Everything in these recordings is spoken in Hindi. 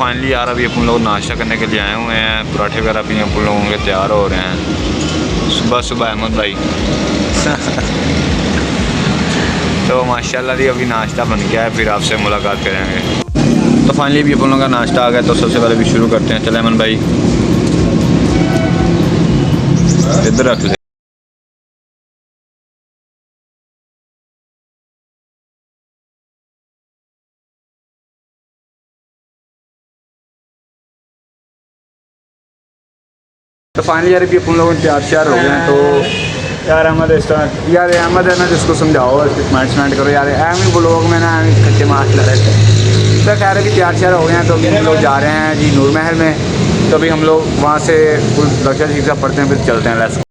फाइनली यार अभी अपन लोग नाश्ता करने के लिए आए हुए हैं। पराठे वगैरह भी अपन लोगों के तैयार हो रहे हैं सुबह सुबह अहमद भाई। तो माशाल्लाह जी अभी नाश्ता बन गया है, फिर आपसे मुलाकात करेंगे। तो फाइनली भी अपन लोगों का नाश्ता आ गया, तो सबसे पहले भी शुरू करते हैं। चले अमन भाई इधर रख ले। तो फाइनली यार अभी अपन लोग तैयार हो गए हैं। तो यार अहमद यार अहमद है ना, जिसको समझाओ कमेंट्स करो यार, एम ही ब्लॉग में ना कच्चे मार्क्स लग रहे थे। तो खैर अभी तैयार हो गए हैं, तो अभी हम लोग जा रहे हैं जी नूर महल में। तो अभी हम लोग वहाँ से कुछ लक्ष्य शिक्षा पढ़ते हैं, फिर चलते हैं। लेट्स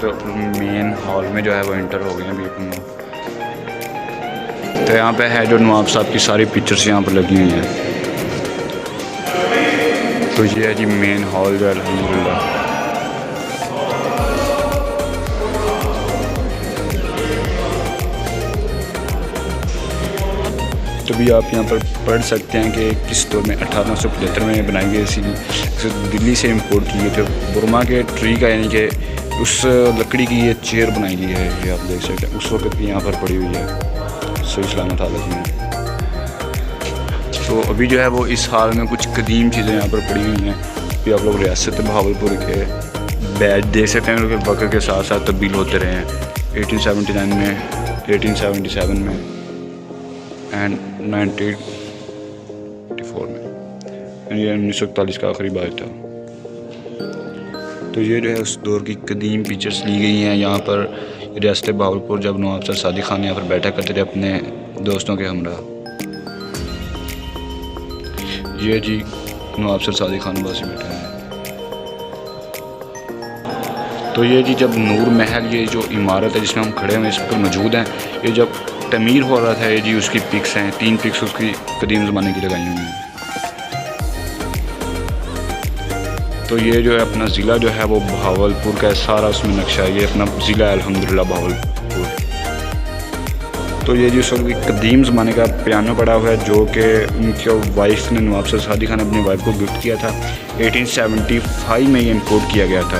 तो मेन हॉल में जो है वो इंटर हो गए हैं अभी अपन लोग। तो यहाँ पे है जो नवाब साहब की सारी पिक्चर्स यहाँ पर लगी हुई हैं। तो ये है जी मेन हॉल जो है अल्हम्दुलिल्लाह। तो भी आप यहाँ पर पढ़ सकते हैं कि किस दौर में 1875 में बनाई गई थी। दिल्ली से इंपोर्ट की गई, जो बुरमा के ट्री का यानी कि उस लकड़ी की ये चेयर बनाई गई है। ये आप देख सकते हैं उस वक्त भी यहाँ पर पड़ी हुई है, सही सलामत हालत में। तो अभी जो है वो इस हाल में कुछ कदीम चीज़ें यहाँ पर पड़ी हुई हैं। अभी आप लोग रियासत बहावलपुर के बैज देख सकते हैं कि वक्त के साथ साथ तब्दील होते रहे हैं। 1879 में, 1877 में एंड 1984 में, ये 1941 का आखिरी बार था। तो ये जो है उस दौर की कदीम पिक्चर्स ली गई हैं यहाँ पर रियासत बहावलपुर, जब नवाब सर सादिक खान यहाँ पर बैठा करते थे अपने दोस्तों के हमरा। ये जी नवाब सर सादिक खान बासी बैठे हैं। तो ये जी जब नूर महल, ये जो इमारत है जिसमें हम खड़े हुए इस पर मौजूद हैं, ये जब तमीर हो रहा था, ये जी उसकी पिक्स हैं, 3 पिक्स उसकी कदीम ज़माने की लगाई हुई हैं। तो ये जो है अपना ज़िला जो है वो बहावलपुर का सारा उसमें नक्शा है। ये अपना ज़िला है अल्हम्दुलिल्लाह बहावलपुर। तो ये जो सब कदीम ज़माने का पियानो पड़ा हुआ है जो कि उनकी वाइफ ने नवाब सर सादी खान अपनी वाइफ को गिफ्ट किया था। 1875 में ये इंपोर्ट किया गया था।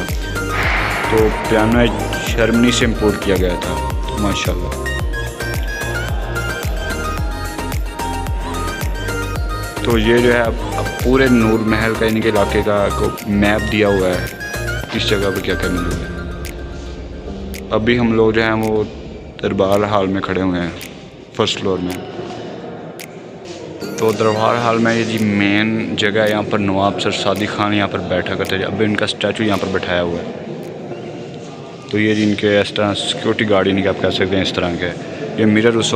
तो पियानो जर्मनी से इंपोर्ट किया गया था। तो माशाल्लाह। तो ये जो है अब पूरे नूर महल का इनके इलाके का को मैप दिया हुआ है, किस जगह पर क्या क्या मिल है। अभी हम लोग जो हैं वो दरबार हाल में खड़े हुए हैं, फर्स्ट फ्लोर में। तो दरबार हाल में ये जी मेन जगह है, यहाँ पर नवाब सर सादी खान यहाँ पर बैठा करते थे। अब इनका स्टैचू यहाँ पर बैठाया हुआ है। तो ये जी इनके इस तरह सिक्योरिटी गार्ड इनके आप कह सकते हैं इस तरह के। ये मिरर उस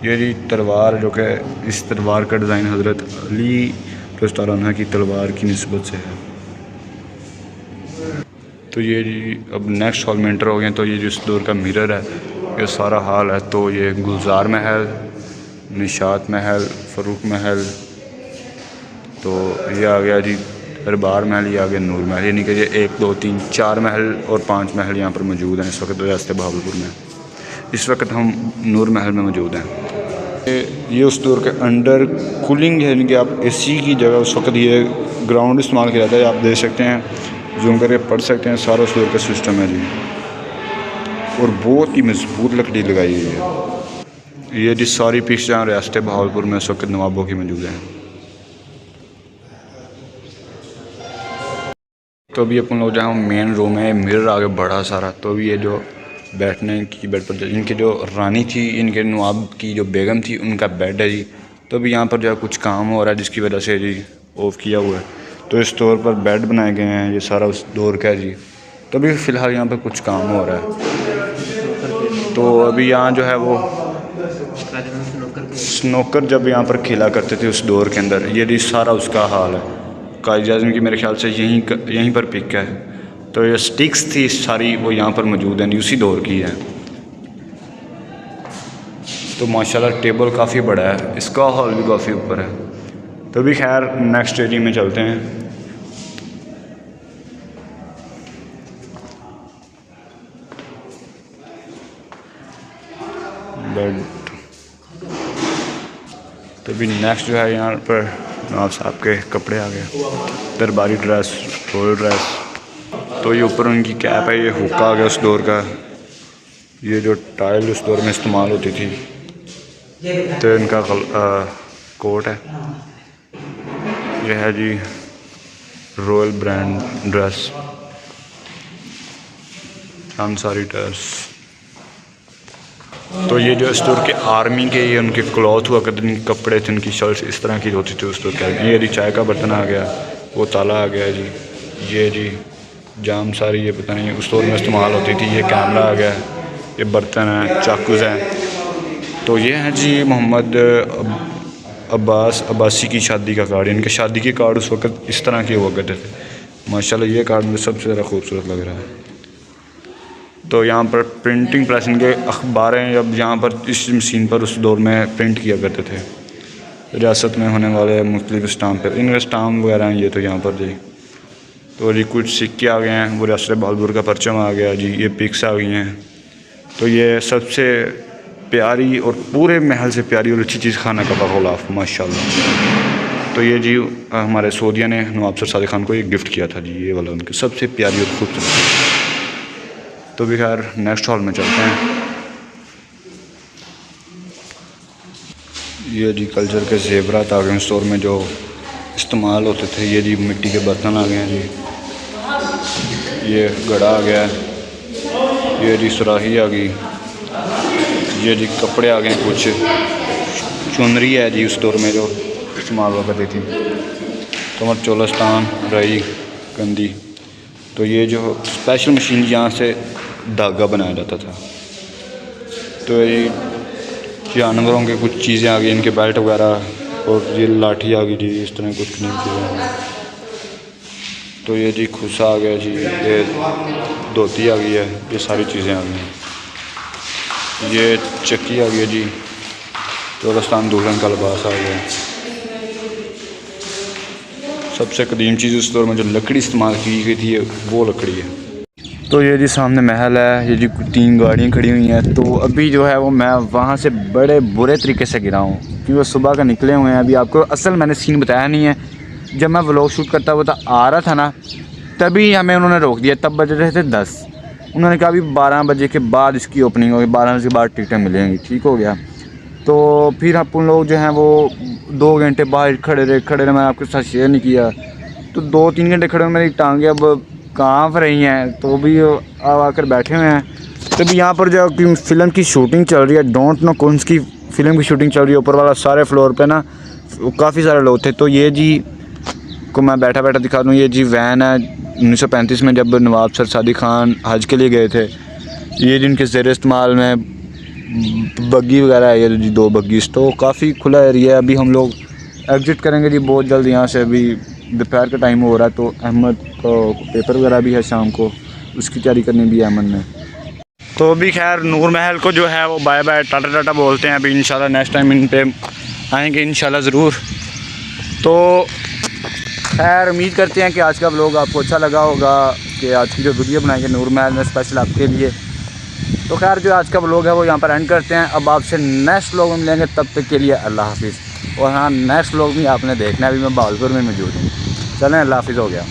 ये जी तलवार जो कि इस तलवार का डिज़ाइन हज़रत अली रज़ियल्लाहु की तलवार की निस्बत से है। तो ये जी अब नेक्स्ट हॉल में एंटर हो गए। तो ये जो इस दौर का मिरर है, ये सारा हाल है। तो ये गुलजार महल, निशात महल, फ़रूक महल, तो ये आ गया जी दरबार महल, ये आ गया नूर महल। यानी कि ये 1 2 3 4 महल और 5 महल यहाँ पर मौजूद हैं इस वक्त रियासत बहावलपुर में। इस वक्त हम नूर महल में मौजूद हैं। ये उस दौर के अंडर कूलिंग है, यानी कि आप एसी की जगह उस वक्त ये ग्राउंड इस्तेमाल किया जाता है। आप देख सकते हैं, जूम करके पढ़ सकते हैं, सारा उस दौर का सिस्टम है जी। और बहुत ही मजबूत लकड़ी लगाई हुई है। ये जी सारी पिक्स जहाँ रियासत बहावलपुर में इस वक्त नवाबों की मौजूद हैं। तो अभी अपन लोग जहाँ मेन रूम है, मिरर आगे बड़ा सारा। तो अभी ये जो बैठने की बेड पर इनकी जो रानी थी, इनके नवाब की जो बेगम थी, उनका बेड है जी। तो अभी यहाँ पर जो है कुछ काम हो रहा है जिसकी वजह से जी ऑफ किया हुआ है। तो इस तौर पर बेड बनाए गए हैं, ये सारा उस दौर का है जी। तो अभी फ़िलहाल यहाँ पर कुछ काम हो रहा है। तो अभी यहाँ जो है वो स्नोकर जब यहाँ पर खेला करते थे उस दौर के अंदर, ये जी सारा उसका हाल है। कायद आज़म की मेरे ख्याल से यहीं पर पिक है। तो ये स्टिक्स थी सारी, वो यहाँ पर मौजूद हैं, उसी दौर की है। तो माशाल्लाह टेबल काफ़ी बड़ा है, इसका हॉल भी काफ़ी ऊपर है। तो भी खैर नेक्स्ट एरिया में चलते हैं। बेड तो भी नेक्स्ट जो है यहाँ पर नवाब साहब के कपड़े आ गए, दरबारी ड्रेस, रॉयल ड्रेस। तो ये ऊपर उनकी कैप है, ये हुक्का आ गया उस दौर का। ये जो टाइल उस दौर में इस्तेमाल होती थी। तो इनका कोट है। ये है जी royal brand dress, Ansari dress. तो ये जो स्टोर के आर्मी के ये उनके क्लॉथ हुआ करते थे, कपड़े थे, उनकी शर्ट्स इस तरह की होती थी उस स्टोर के। ये जी चाय का बर्तन आ गया, वो ताला आ गया जी। ये जी जाम सारी ये पता नहीं उस स्टोर में इस्तेमाल होती थी। ये कैमरा आ गया, ये बर्तन है, चाकूज़ हैं। तो ये हैं जी मोहम्मद अब्बासी की शादी का कार्ड। इनके शादी के कार्ड उस वक्त इस तरह के हुआ करते थे। माशाल्लाह ये कार्ड मुझे सबसे ज़्यादा खूबसूरत लग रहा है। तो यहाँ पर प्रिंटिंग प्रेस इनके अखबारें अब यहाँ पर इस मशीन पर उस दौर में प्रिंट किया करते थे। रियासत में होने वाले मुख्तलिफ स्टाम्प पर इनके स्टाम्प वगैरह हैं। ये तो यहाँ पर जी तो जी कुछ सिक्के आ गए हैं, वो रियासत बहादुर का परचम आ गया जी। ये पिक्स आ गई हैं। तो ये सबसे प्यारी और पूरे महल से प्यारी और अच्छी चीज़ खाना का ग़िलाफ़ माशाल्लाह। तो ये जी हमारे सऊदिया ने नवाब सर सादिक खान को एक गिफ्ट किया था जी, ये वाला उनकी सबसे प्यारी और खूबसूरत। तो भी खैर नेक्स्ट हॉल में चलते हैं। ये जी कल्चर के ज़ेवरात आ गए स्टोर में जो इस्तेमाल होते थे। ये जी मिट्टी के बर्तन आ गए हैं जी। ये घड़ा आ गया है। ये जी सुराही आ गई। ये जी कपड़े आ गए हैं, कुछ चुनरी है जी उस दौर में जो इस्तेमाल हुआ करती थी। कमर चोलस्तान रई कंदी। तो ये जो स्पेशल मशीन यहाँ से धागा बनाया जाता था। तो ये जानवरों के कुछ चीज़ें आ गई, इनके बेल्ट वगैरह, और ये लाठी आ गई जी। इस तरह कुछ नहीं चीज़ें। तो ये जी खुसा आ गया जी। ये धोती आ गई है। ये सारी चीज़ें आ गई हैं। ये चक्की आ गई है जी। चोलस्तान दुल्हन का लिबास आ गया। सबसे कदीम चीज़ उस दौर में जो लकड़ी इस्तेमाल की गई थी वो लकड़ी है। तो ये जी सामने महल है। ये जी 3 गाड़ियाँ खड़ी हुई हैं। तो अभी जो है वो मैं वहाँ से बड़े बुरे तरीके से गिरा हूँ क्योंकि वो सुबह का निकले हुए हैं। अभी आपको असल मैंने सीन बताया नहीं है। जब मैं व्लॉग शूट करता हुआ आ रहा था ना, तभी हमें उन्होंने रोक दिया। तब बज रहे थे 10। उन्होंने कहा अभी 12 बजे के बाद इसकी ओपनिंग होगी, 12 बजे के बाद टिकटें मिलेंगी। ठीक हो गया। तो फिर अपन लोग जो हैं वो 2 घंटे बाहर खड़े रहे। मैंने आपके साथ शेयर नहीं किया। तो 2-3 घंटे खड़े मेरी टांगें अब कांप रही हैं। तो भी अब आकर बैठे हुए हैं। तो भी यहाँ पर जो फ़िल्म की शूटिंग चल रही है, डोंट नो कौन सी फ़िल्म की शूटिंग चल रही है। ऊपर वाला सारे फ्लोर पे ना काफ़ी सारे लोग थे। तो ये जी को मैं बैठा बैठा दिखा दूँ। ये जी वैन है 1935 में जब नवाब सर सादिक खान हज के लिए गए थे। ये जिनके ज़ेर इस्तेमाल में बग्गी वगैरह है। ये जी 2 बग्गीज़। तो काफ़ी खुला एरिया है। अभी हम लोग एग्ज़िट करेंगे जी बहुत जल्द यहाँ से। अभी दोपहर का टाइम हो रहा है। तो अहमद को पेपर वगैरह भी है शाम को, उसकी तैयारी करनी भी है अहमद ने। तो अभी खैर नूर महल को जो है वो बाय बाय टाटा टाटा बोलते हैं। अभी इंशाल्लाह नेक्स्ट टाइम इन पे आएंगे इंशाल्लाह ज़रूर। तो खैर उम्मीद करते हैं कि आज का व्लॉग आपको अच्छा लगा होगा कि आज की जो वीडियो बनाएंगे नूर महल में स्पेशल आपके लिए। तो खैर जो आज का व्लॉग है वो यहाँ पर एंड करते हैं। अब आपसे नेक्स्ट व्लॉग में मिलेंगे, तब तक के लिए अल्लाह हाफिज़। और हाँ नेक्स्ट व्लॉग भी आपने देखना है। अभी मैं बहावलपुर में मौजूद हूँ। चलें, अल्लाह हाफिज़ हो गया।